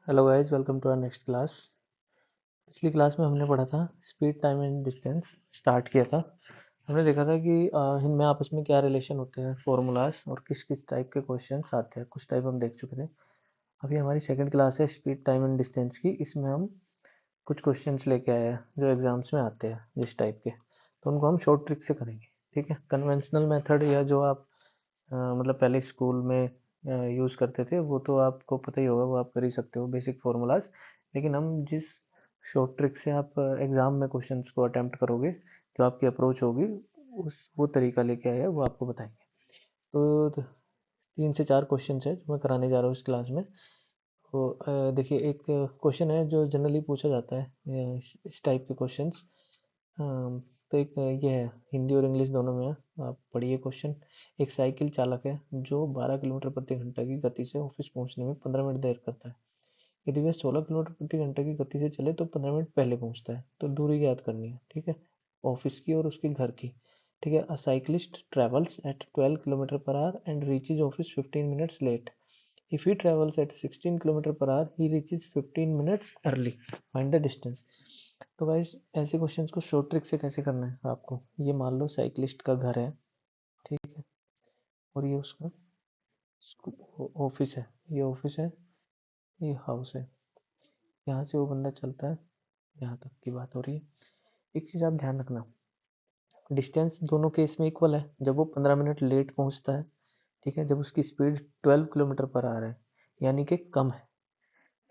Hello guys, welcome to our next class. पिछली class में हमने पढ़ा था speed, time and distance. Start किया था, हमने देखा था कि इनमें आपस में क्या रिलेशन होते हैं, फॉर्मूलाज और किस किस टाइप के क्वेश्चंस आते हैं। कुछ टाइप हम देख चुके थे। अभी हमारी सेकंड क्लास है स्पीड, टाइम एंड डिस्टेंस की। इसमें हम कुछ क्वेश्चंस लेके आए हैं जो एग्जाम्स में आते हैं जिस टाइप के, तो उनको हम शॉर्ट ट्रिक से करेंगे। ठीक है, कन्वेंशनल मेथड या जो आप मतलब पहले स्कूल में यूज़ करते थे वो तो आपको पता ही होगा, वो आप कर ही सकते हो, बेसिक फार्मूलाज। लेकिन हम जिस शॉर्ट ट्रिक से आप एग्ज़ाम में क्वेश्चंस को अटेम्प्ट करोगे, जो आपकी अप्रोच होगी, उस वो तरीका लेके आए हैं, वो आपको बताएंगे। तो 3 से 4 क्वेश्चन है जो मैं कराने जा रहा हूँ इस क्लास में। तो देखिए, एक क्वेश्चन है जो जनरली पूछा जाता है इस टाइप के क्वेश्चंस। तो एक ये है, हिंदी और इंग्लिश दोनों में है। आप पढ़िए क्वेश्चन। एक साइकिल चालक है जो 12 किलोमीटर प्रति घंटा की गति से ऑफिस पहुंचने में 15 मिनट देर करता है। यदि वह 16 किलोमीटर प्रति घंटा की गति से चले तो 15 मिनट पहले पहुंचता है। तो दूरी ज्ञात करनी है। ठीक है, ऑफिस की और उसके घर की। ठीक है, a cyclist travels at 12 kilometre per hour and reaches office 15 minutes late. If he travels at 16 kilometre per hour, he reaches 15 minutes early. Find the distance. तो गाइस, ऐसे क्वेश्चंस को शॉर्ट ट्रिक से कैसे करना है आपको, ये मान लो साइक्लिस्ट का घर है, ठीक है, और ये उसका ऑफिस है। ये ऑफिस है, ये हाउस है। यहाँ से वो बंदा चलता है, यहाँ तक की बात हो रही है। एक चीज़ आप ध्यान रखना, डिस्टेंस दोनों केस में इक्वल है। जब वो 15 मिनट लेट पहुँचता है, ठीक है, जब उसकी स्पीड 12 किलोमीटर पर आवर है, यानी कि कम है,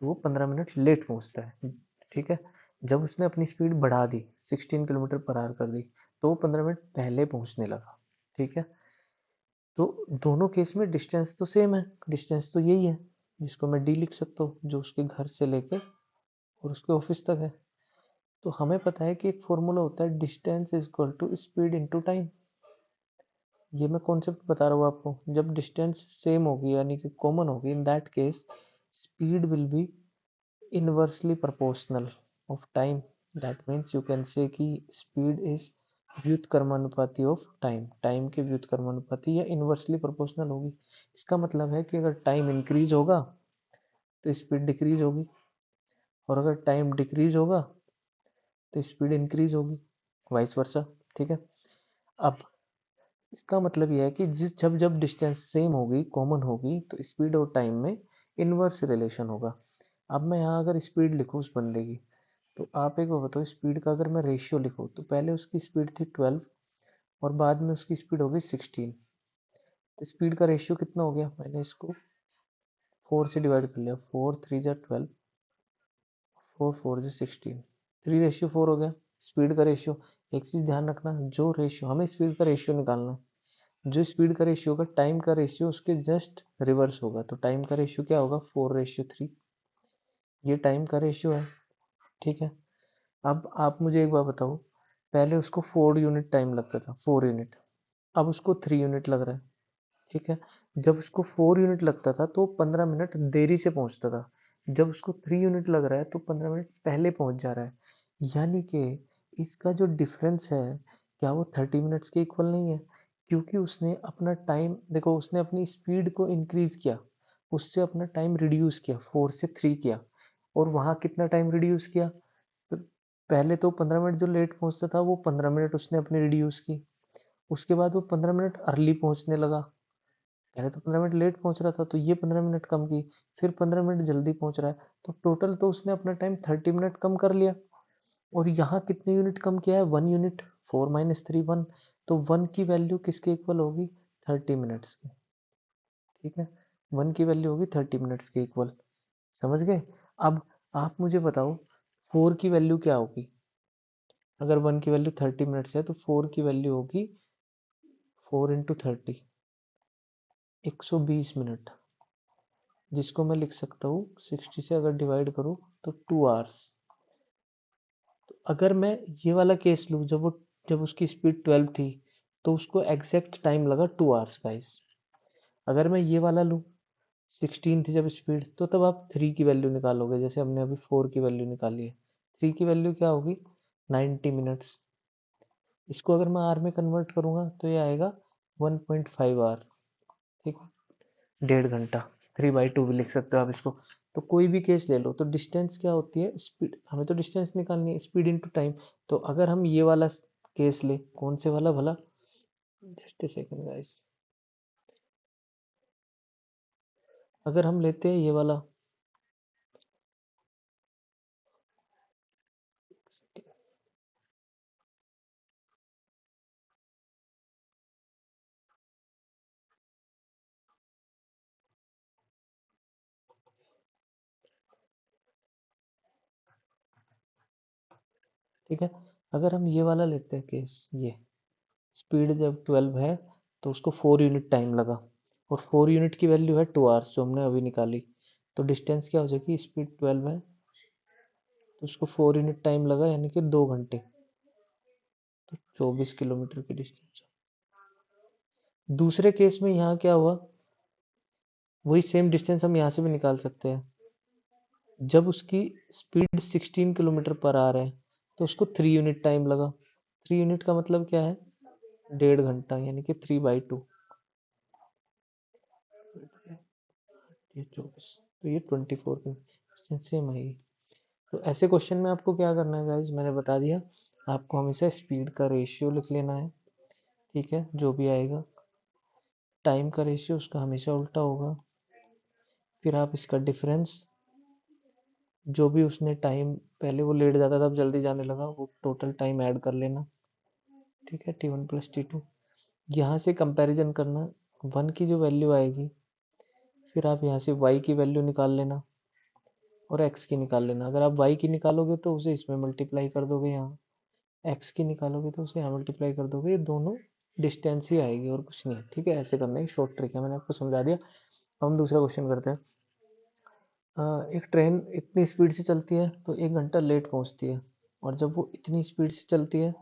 तो वो 15 मिनट लेट पहुंचता है। ठीक है, जब उसने अपनी स्पीड बढ़ा दी, 16 किलोमीटर पर आवर कर दी, तो वो 15 मिनट पहले पहुंचने लगा। ठीक है, तो दोनों केस में डिस्टेंस तो सेम है। डिस्टेंस तो यही है, जिसको मैं डी लिख सकता हूँ, जो उसके घर से लेकर और उसके ऑफिस तक है। तो हमें पता है कि एक फॉर्मूला होता है, distance is equal to speed into time. ये मैं कॉन्सेप्ट बता रहा हूँ आपको। जब डिस्टेंस सेम होगी, यानी कि कॉमन होगी, in that case speed will be inversely proportional of time. That means you can say कि speed is व्युत्क्रमानुपाती ऑफ टाइम। टाइम के व्युत्क्रमानुपाती या इन्वर्सली प्रोपोर्शनल होगी। इसका मतलब है कि अगर टाइम इंक्रीज होगा तो स्पीड डिक्रीज होगी, और अगर टाइम डिक्रीज होगा तो स्पीड इंक्रीज होगी, वाइस वर्सा। ठीक है, अब इसका मतलब यह है कि जिस जब जब डिस्टेंस सेम होगी, कॉमन होगी, तो स्पीड और टाइम में इन्वर्स रिलेशन होगा। अब मैं यहाँ अगर स्पीड लिखूँ उस बंदे की, तो आप एक बात बताओ, स्पीड का अगर मैं रेशियो लिखूँ, तो पहले उसकी स्पीड थी 12 और बाद में उसकी स्पीड हो गई 16। तो स्पीड का रेशियो कितना हो गया, मैंने इसको 4 से डिवाइड कर लिया। 4 3 जा 12, 4 4 जा 16, 3:4 हो गया स्पीड का रेशियो। एक चीज़ ध्यान रखना, जो रेशियो हमें स्पीड का रेशियो निकालना है, जो स्पीड का रेशियो होगा, टाइम का रेशियो उसके जस्ट रिवर्स होगा। तो टाइम का रेशियो क्या होगा, 4:3। ये टाइम का रेशियो है। ठीक है, अब आप मुझे एक बात बताओ, पहले उसको 4 यूनिट टाइम लगता था, 4 यूनिट, अब उसको 3 यूनिट लग रहा है। ठीक है, जब उसको 4 यूनिट लगता था तो 15 मिनट देरी से पहुंचता था। जब उसको 3 यूनिट लग रहा है तो 15 मिनट पहले पहुंच जा रहा है। यानी कि इसका जो डिफरेंस है, क्या वो 30 मिनट्स के इक्वल नहीं है? क्योंकि उसने अपना टाइम, देखो, उसने अपनी स्पीड को इंक्रीज किया, उससे अपना टाइम रिड्यूस किया, 4 से 3 किया। और वहाँ कितना टाइम रिड्यूस किया, तो पहले तो 15 मिनट जो लेट पहुंचता था, वो 15 मिनट उसने अपनी रिड्यूस की। उसके बाद वो 15 मिनट अर्ली पहुंचने लगा। पहले तो 15 मिनट लेट पहुंच रहा था, तो ये 15 मिनट कम की। फिर 15 मिनट जल्दी पहुंच रहा है, तो टोटल तो उसने अपना टाइम 30 मिनट कम कर लिया। और यहाँ कितने यूनिट कम किया है, 1 यूनिट। 4 माइनस 3 1। तो 1 की वैल्यू किसके इक्वल होगी, 30 मिनट्स की। ठीक है, 1 की वैल्यू होगी 30 मिनट्स के इक्वल। समझ गए? अब आप मुझे बताओ, 4 की वैल्यू क्या होगी? अगर 1 की वैल्यू 30 मिनट्स है तो 4 की वैल्यू होगी 4 इंटू 30, 120 मिनट, जिसको मैं लिख सकता हूँ 60 से अगर डिवाइड करूँ तो 2 आवर्स। तो अगर मैं ये वाला केस लूँ, जब उसकी स्पीड 12 थी, तो उसको एग्जैक्ट टाइम लगा 2 आवर्स गाइस। अगर मैं ये वाला लूँ, 16 थी जब स्पीड, तो तब आप 3 की वैल्यू निकालोगे, जैसे हमने अभी 4 की वैल्यू निकाली है। 3 की वैल्यू क्या होगी, 90 मिनट्स। इसको अगर मैं आर में कन्वर्ट करूँगा तो ये आएगा 1.5 आवर। ठीक, 1.5 घंटा। 3/2 भी लिख सकते हो आप इसको। तो कोई भी केस ले लो, तो डिस्टेंस क्या होती है, स्पीड, हमें तो डिस्टेंस निकालनी है, स्पीड इनटू टाइम। तो अगर हम ये वाला केस ले, कौन से वाला भला, जस्ट ए सेकंड गाइस, अगर हम लेते हैं ये वाला, ठीक है, अगर हम ये वाला लेते हैं केस, ये स्पीड जब 12 है तो उसको 4 यूनिट टाइम लगा, और 4 यूनिट की वैल्यू है 2 आवर्स जो हमने अभी निकाली। तो डिस्टेंस क्या हो जाएगी, स्पीड 12 है तो उसको 4 यूनिट टाइम लगा, यानी कि 2 घंटे, तो 24 किलोमीटर की डिस्टेंस। दूसरे केस में यहाँ क्या हुआ, वही सेम डिस्टेंस हम यहाँ से भी निकाल सकते हैं। जब उसकी स्पीड 16 किलोमीटर पर आवर है तो उसको 3 यूनिट टाइम लगा। 3 यूनिट का मतलब क्या है, 1.5 घंटा, यानी कि 3/2, ये 24, तो ये 24 की सेम है ये। तो ऐसे क्वेश्चन में आपको क्या करना है गाइज, मैंने बता दिया, आपको हमेशा स्पीड का रेशियो लिख लेना है, ठीक है, जो भी आएगा। टाइम का रेशियो उसका हमेशा उल्टा होगा। फिर आप इसका डिफरेंस, जो भी उसने टाइम, पहले वो लेट जाता था अब जल्दी जाने लगा, वो टोटल टाइम ऐड कर लेना, ठीक है, T1 + T2। यहाँ से कंपैरिजन करना, 1 की जो वैल्यू आएगी, फिर आप यहाँ से y की वैल्यू निकाल लेना और x की निकाल लेना। अगर आप y की निकालोगे तो उसे इसमें मल्टीप्लाई कर दोगे, यहाँ x की निकालोगे तो उसे यहाँ मल्टीप्लाई कर दोगे, ये दोनों डिस्टेंस ही आएगी और कुछ नहीं, ठीक है। ऐसे करना, एक शॉर्ट ट्रिक है, मैंने आपको समझा दिया। अब हम दूसरा क्वेश्चन करते हैं। एक ट्रेन इतनी स्पीड से चलती है तो 1 घंटा लेट पहुंचती है, और जब वो इतनी स्पीड से चलती है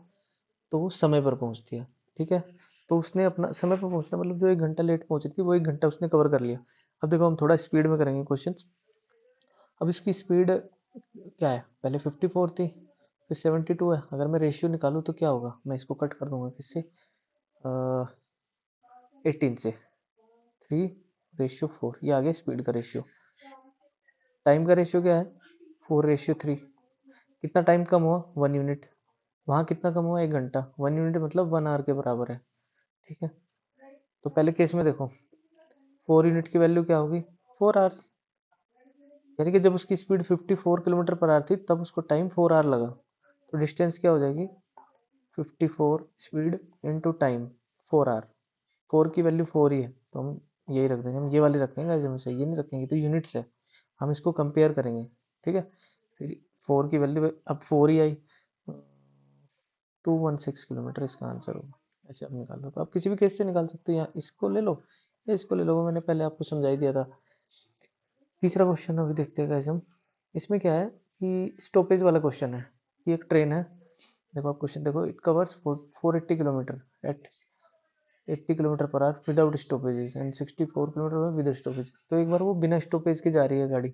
तो वो समय पर पहुंचती है, ठीक है। तो उसने अपना समय पर पहुंचना मतलब जो 1 घंटा लेट पहुंच रही थी वो 1 घंटा उसने कवर कर लिया। अब देखो हम थोड़ा स्पीड में करेंगे क्वेश्चन। अब इसकी स्पीड क्या है, पहले 54 थी, फिर 72 है। अगर मैं रेशियो निकालूं तो क्या होगा, मैं इसको कट कर दूंगा किससे, 18 से, 3/4, ये आ गया स्पीड का रेशियो। टाइम का रेशियो क्या है, 4/3। कितना टाइम कम हुआ, 1 यूनिट। वहाँ कितना कम हुआ, 1 घंटा। 1 यूनिट मतलब 1 आवर के बराबर है, ठीक है। तो पहले केस में देखो, 4 यूनिट की वैल्यू क्या होगी, 4 आवर्स, यानी कि जब उसकी स्पीड 54 किलोमीटर पर आवर थी तब उसको टाइम 4 आवर लगा। तो डिस्टेंस क्या हो जाएगी, 54 स्पीड इंटू टाइम, 4 आवर। 4 की वैल्यू 4 ही है तो हम यही रख देंगे, हम ये वाली रखेंगे, ऐसे में से ये नहीं रखेंगे, तो यूनिट्स है, हम इसको कंपेयर करेंगे, ठीक है। फिर 4 की वैल्यू अब 4 ही आई, 216 किलोमीटर इसका आंसर होगा। ऐसे आप निकाल लो, तो आप किसी भी केस से निकाल सकते हो, या इसको ले लो या इसको ले लो, वो मैंने पहले आपको समझा ही दिया था। तीसरा क्वेश्चन अभी देखते हैं कैसे हम, इसमें क्या है कि स्टॉपेज वाला क्वेश्चन है, कि एक ट्रेन है, देखो आप क्वेश्चन देखो, it covers 480 kilometre at 80 kilometre per hour without stoppages and 64 kilometre with stoppage. तो एक बार वो बिना स्टॉपेज के जा रही है गाड़ी,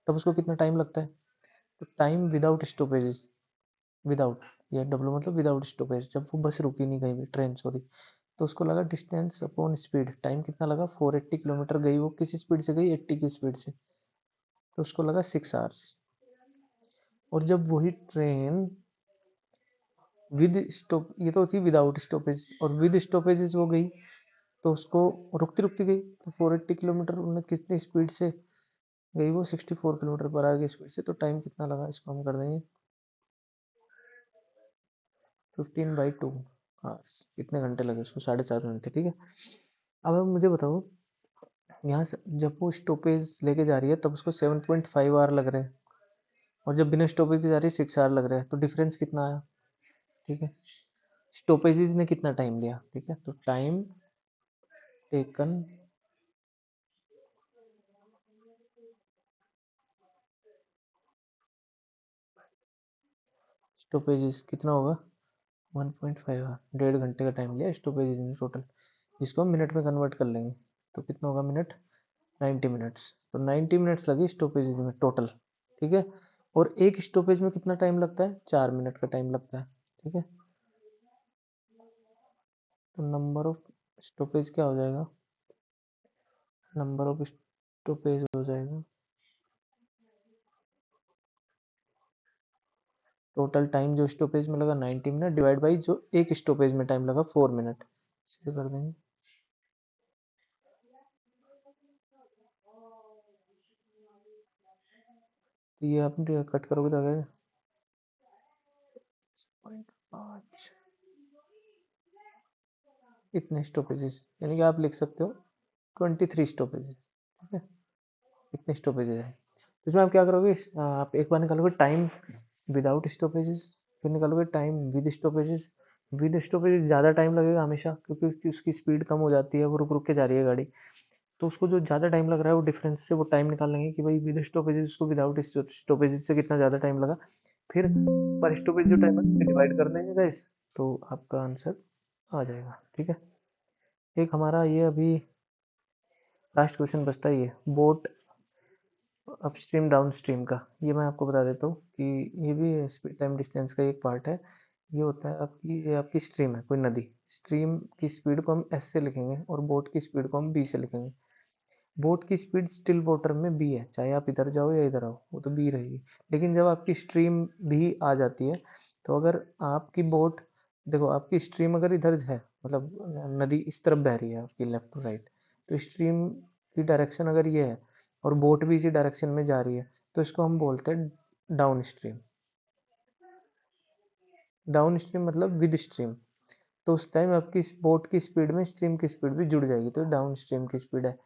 तब उसको कितना टाइम लगता है, तो टाइम विदाउट स्टॉपेजेस, विदाउट, ये डब्ल्यू मतलब विदाउट स्टॉपेज, जब वो बस रुकी नहीं कहीं भी, ट्रेन सॉरी, तो उसको लगा डिस्टेंस अपॉन स्पीड, टाइम कितना लगा, 480 किलोमीटर गई, वो किस स्पीड से गई, 80 की स्पीड से, तो उसको लगा 6 आवर्स। और जब वही ट्रेन विद स्टॉप, ये तो थी विदाउट स्टॉपेज, और विद स्टॉपेजेस वो गई, तो उसको रुकती रुकती गई, तो 480 किलोमीटर उन्हें कितनी स्पीड से गई, वो 64 किलोमीटर पर आवर की स्पीड से, तो टाइम कितना लगा, इसको हम कर देंगे 15/2 आवर्स। कितने घंटे लगे उसको, 4.5 घंटे, ठीक है। अब मुझे बताओ, यहाँ से जब वो स्टॉपेज लेके जा रही है तब उसको 7.5 आवर लग रहे हैं, और जब बिना स्टॉपेज के जा रही है 6 आवर लग रहे हैं, तो डिफरेंस कितना आया, ठीक है। स्टॉपेजेस ने कितना टाइम लिया, ठीक है, तो टाइम टेकन, स्टॉपेजेस कितना होगा, 1.5 आवर, 1.5 घंटे का टाइम लिया स्टॉपेजेस ने टोटल, जिसको हम मिनट में कन्वर्ट कर लेंगे, तो कितना होगा मिनट, 90 मिनट्स। तो 90 मिनट्स लगी स्टॉपेजेज में टोटल, ठीक है। और एक स्टॉपेज में कितना टाइम लगता है, 4 मिनट का टाइम लगता है, ठीक है। तो नंबर ऑफ स्टॉपेज क्या हो जाएगा, नंबर ऑफ स्टॉपेज हो जाएगा, टोटल टाइम जो स्टॉपेज में लगा 90 मिनट डिवाइड बाई जो एक स्टॉपेज में टाइम लगा 4 मिनट, इसे कर देंगे। तो ये आप कट करोगे तो आ जाएगा 0.5, इतने स्टॉपेजेस, यानी कि आप लिख सकते हो 23 स्टॉपेजेस, ठीक है, इतने स्टॉपेजेस है। तो इसमें आप क्या करोगे, आप एक बार निकालोगे टाइम विदाउट स्टॉपेजेस, फिर निकालोगे time with stoppages. With stoppages ज़्यादा टाइम लगेगा हमेशा, क्योंकि उसकी स्पीड कम हो जाती है, वो रुक रुक के जा रही है गाड़ी, तो उसको जो ज़्यादा टाइम लग रहा है वो डिफरेंस से वो टाइम निकाल लेंगे कि भाई विद स्टॉपेजेस उसको विदाउट स्टॉपेजेस से कितना ज़्यादा टाइम लगा, फिर पर स्टॉपेज जो टाइम है डिवाइड कर देंगे गाइस, तो आपका आंसर आ जाएगा, ठीक है। एक हमारा ये अभी लास्ट क्वेश्चन बचता ही है, बोट अपस्ट्रीम डाउन स्ट्रीम का। ये मैं आपको बता देता हूँ कि ये भी स्पीड टाइम डिस्टेंस का एक पार्ट है। ये होता है आपकी, ये आपकी स्ट्रीम है, कोई नदी, स्ट्रीम की स्पीड को हम एस से लिखेंगे और बोट की स्पीड को हम बी से लिखेंगे। बोट की स्पीड स्टिल वाटर में बी है, चाहे आप इधर जाओ या इधर आओ वो तो बी रहेगी, लेकिन जब आपकी स्ट्रीम भी आ जाती है, तो अगर आपकी बोट, देखो आपकी स्ट्रीम अगर इधर है, मतलब नदी इस तरफ बह रही है आपकी लेफ्ट टू राइट, तो स्ट्रीम की डायरेक्शन अगर ये है और बोट भी इसी डायरेक्शन में जा रही है, तो इसको हम बोलते हैं डाउन स्ट्रीम। डाउन स्ट्रीम मतलब विद स्ट्रीम, तो उस टाइम आपकी बोट की स्पीड में स्ट्रीम की स्पीड भी जुड़ जाएगी, तो डाउन स्ट्रीम की स्पीड है।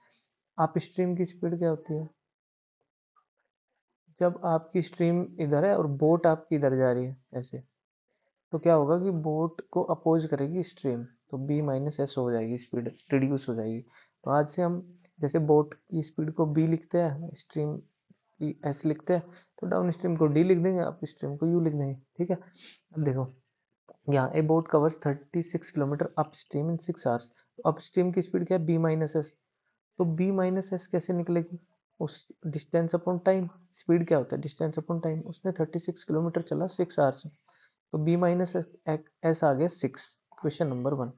आप स्ट्रीम की स्पीड क्या होती है, जब आपकी स्ट्रीम इधर है और बोट आपकी इधर जा रही है ऐसे, तो क्या होगा कि बोट को अपोज करेगी स्ट्रीम, तो बी माइनस एस हो जाएगी, स्पीड रिड्यूस हो जाएगी। तो आज से हम जैसे बोट की स्पीड को बी लिखते हैं, स्ट्रीम की एस लिखते हैं, तो डाउन स्ट्रीम को डी लिख देंगे, अप स्ट्रीम को यू लिख देंगे, ठीक है। अब देखो यहाँ ए boat covers 36 kilometre up stream in 6 hours, तो अप स्ट्रीम की स्पीड क्या है, बी माइनस एस, तो बी माइनस एस कैसे निकलेगी, उस डिस्टेंस अपॉन टाइम, स्पीड क्या होता है डिस्टेंस अपॉन टाइम, उसने 36 किलोमीटर चला 6 आवर्स में, तो बी माइनस एस आ गया 6, क्वेश्चन नंबर 1।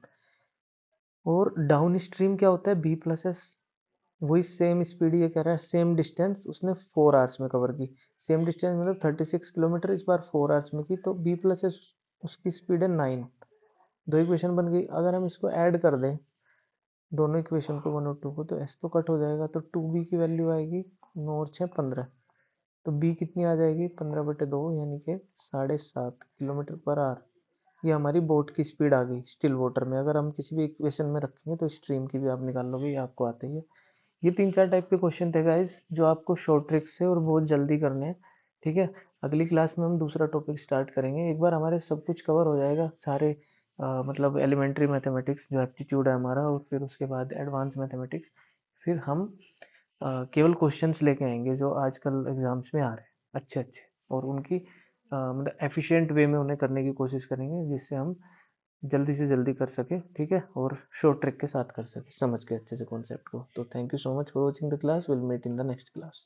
और डाउन स्ट्रीम क्या होता है, बी प्लस एस, वही सेम स्पीड, ये कह रहा है सेम डिस्टेंस उसने 4 आवर्स में कवर की, सेम डिस्टेंस मतलब 36 किलोमीटर इस बार 4 आवर्स में की, तो बी प्लस एस उसकी स्पीड है 9, दो इक्वेशन बन गई। अगर हम इसको ऐड कर दें दोनों इक्वेशन को 1 और 2 को, तो एस तो कट हो जाएगा, तो 2b की वैल्यू आएगी 9 और 6 15, तो b कितनी आ जाएगी 15/2, यानी कि 7.5 किलोमीटर पर आवर। ये हमारी बोट की स्पीड आ गई स्टिल वाटर में, अगर हम किसी भी इक्वेशन में रखेंगे तो स्ट्रीम की भी आप निकाल लोगे, ये आपको आते ही है। ये 3-4 टाइप के क्वेश्चन थे गाइस, जो आपको शॉर्ट ट्रिक से और बहुत जल्दी करने हैं, ठीक है। अगली क्लास में हम दूसरा टॉपिक स्टार्ट करेंगे, एक बार हमारे सब कुछ कवर हो जाएगा सारे, मतलब एलिमेंट्री मैथमेटिक्स जो एप्टीट्यूड है हमारा, और फिर उसके बाद एडवांस मैथमेटिक्स, फिर हम केवल क्वेश्चंस लेके आएंगे जो आजकल एग्जाम्स में आ रहे हैं अच्छे अच्छे, और उनकी मतलब एफिशिएंट वे में उन्हें करने की कोशिश करेंगे, जिससे हम जल्दी से जल्दी कर सके, ठीक है, और शॉर्ट ट्रिक के साथ कर सके समझ के अच्छे से कॉन्सेप्ट को। तो thank you so much for watching the class, will meet in the next class.